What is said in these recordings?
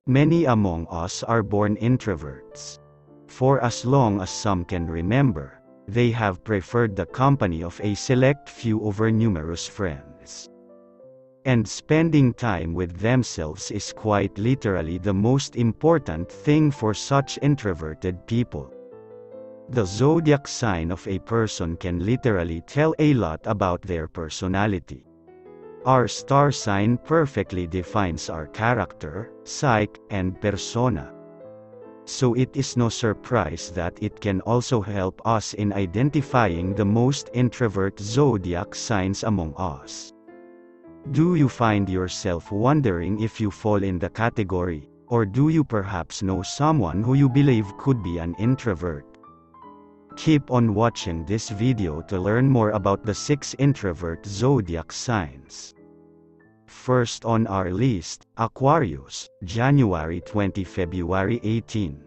Many among us are born introverts. For as long as some can remember, they have preferred the company of a select few over numerous friends. And spending time with themselves is quite literally the most important thing for such introverted people. The zodiac sign of a person can literally tell a lot about their personality. Our star sign perfectly defines our character, psyche, and persona. So it is no surprise that it can also help us in identifying the most introvert zodiac signs among us. Do you find yourself wondering if you fall in the category, or do you perhaps know someone who you believe could be an introvert? Keep on watching this video to learn more about the 6 introvert zodiac signs. First on our list, Aquarius, January 20 – February 18.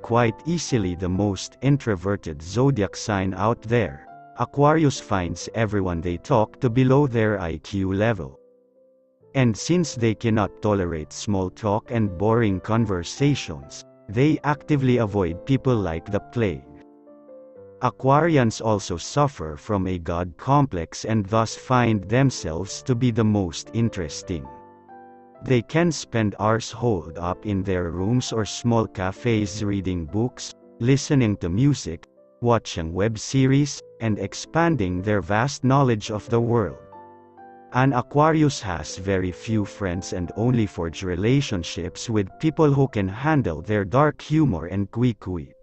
Quite easily the most introverted zodiac sign out there, Aquarius finds everyone they talk to below their IQ level. And since they cannot tolerate small talk and boring conversations, they actively avoid people like the plague. Aquarians also suffer from a god complex and thus find themselves to be the most interesting. They can spend hours holed up in their rooms or small cafes reading books, listening to music, watching web series, and expanding their vast knowledge of the world. An Aquarius has very few friends and only forge relationships with people who can handle their dark humor and quick wit.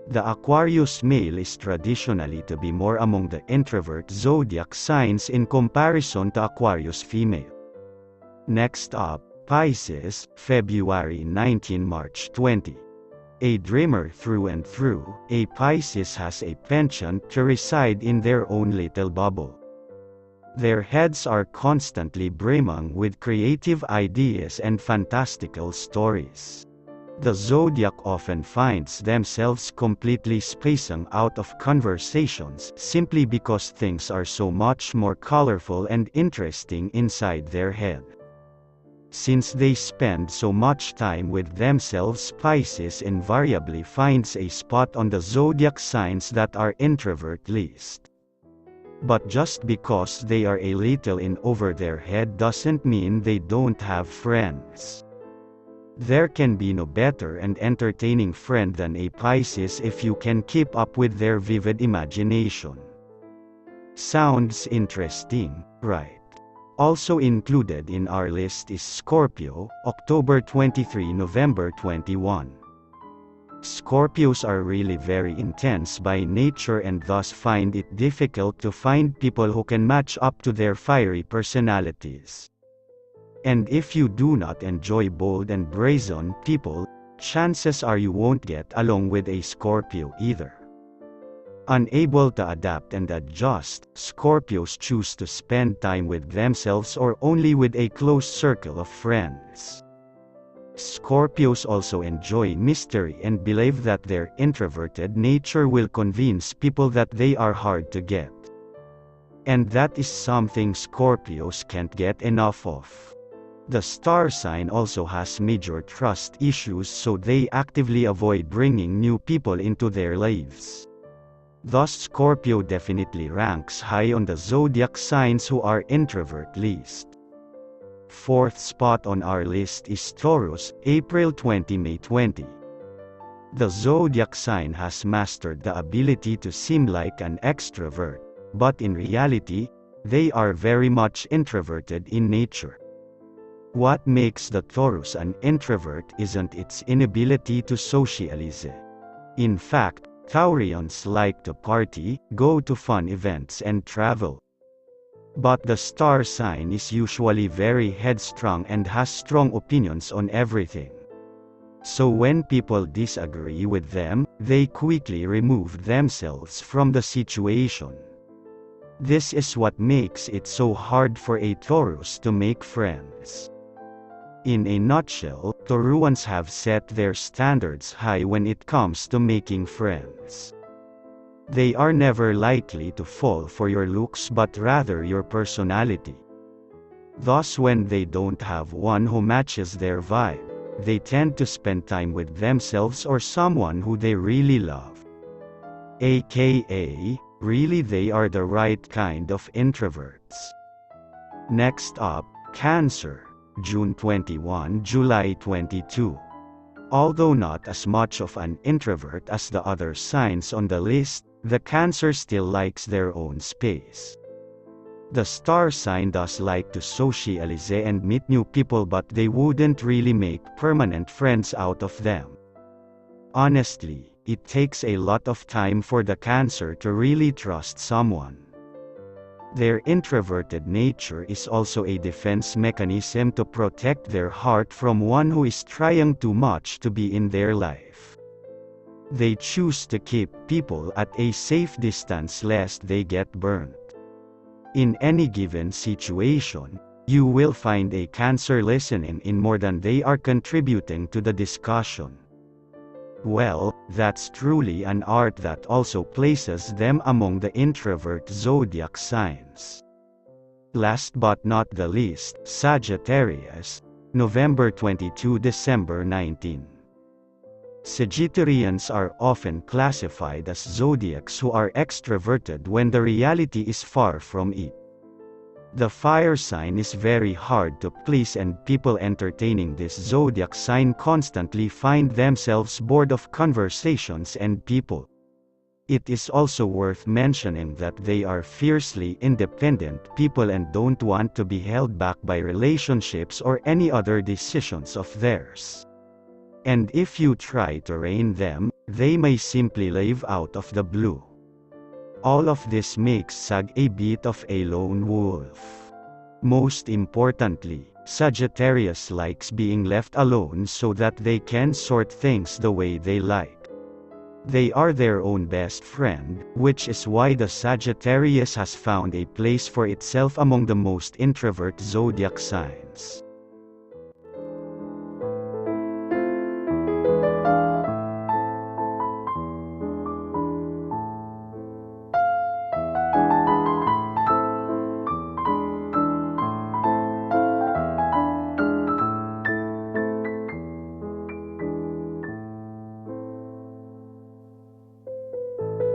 The Aquarius male is traditionally to be more among the introvert zodiac signs in comparison to Aquarius female. Next up, Pisces, February 19 – March 20. A dreamer through and through, a Pisces has a penchant to reside in their own little bubble. Their heads are constantly brimming with creative ideas and fantastical stories. The zodiac often finds themselves completely spacing out of conversations simply because things are so much more colorful and interesting inside their head. Since they spend so much time with themselves, Pisces invariably finds a spot on the zodiac signs that are introvert list. But just because they are a little in over their head doesn't mean they don't have friends. There can be no better and entertaining friend than a Pisces if you can keep up with their vivid imagination. Sounds interesting, right? Also included in our list is Scorpio, October 23 – November 21. Scorpios are really very intense by nature and thus find it difficult to find people who can match up to their fiery personalities. And if you do not enjoy bold and brazen people, chances are you won't get along with a Scorpio either. Unable to adapt and adjust, Scorpios choose to spend time with themselves or only with a close circle of friends. Scorpios also enjoy mystery and believe that their introverted nature will convince people that they are hard to get. And that is something Scorpios can't get enough of. The star sign also has major trust issues, so they actively avoid bringing new people into their lives. Thus Scorpio definitely ranks high on the zodiac signs who are introvert list. Fourth spot on our list is Taurus, April 20 – May 20. The zodiac sign has mastered the ability to seem like an extrovert, but in reality, they are very much introverted in nature. What makes the Taurus an introvert isn't its inability to socialize. In fact, Taurians like to party, go to fun events and travel. But the star sign is usually very headstrong and has strong opinions on everything. So when people disagree with them, they quickly remove themselves from the situation. This is what makes it so hard for a Taurus to make friends. In a nutshell, Tauruans have set their standards high when it comes to making friends. They are never likely to fall for your looks but rather your personality. Thus when they don't have one who matches their vibe, they tend to spend time with themselves or someone who they really love. AKA, really they are the right kind of introverts. Next up, Cancer, June 21, July 22. Although not as much of an introvert as the other signs on the list, the Cancer still likes their own space. The star sign does like to socialize and meet new people, but they wouldn't really make permanent friends out of them. Honestly, it takes a lot of time for the Cancer to really trust someone. Their introverted nature is also a defense mechanism to protect their heart from one who is trying too much to be in their life. They choose to keep people at a safe distance lest they get burnt. In any given situation, you will find a Cancer listening in more than they are contributing to the discussion. Well, that's truly an art that also places them among the introvert zodiac signs. Last but not the least, Sagittarius, November 22 – December 19. Sagittarians are often classified as zodiacs who are extroverted when the reality is far from it. The fire sign is very hard to please, and people entertaining this zodiac sign constantly find themselves bored of conversations and people. It is also worth mentioning that they are fiercely independent people and don't want to be held back by relationships or any other decisions of theirs. And if you try to rein them, they may simply leave out of the blue. All of this makes Sag a bit of a lone wolf. Most importantly, Sagittarius likes being left alone so that they can sort things the way they like. They are their own best friend, which is why the Sagittarius has found a place for itself among the most introvert zodiac signs.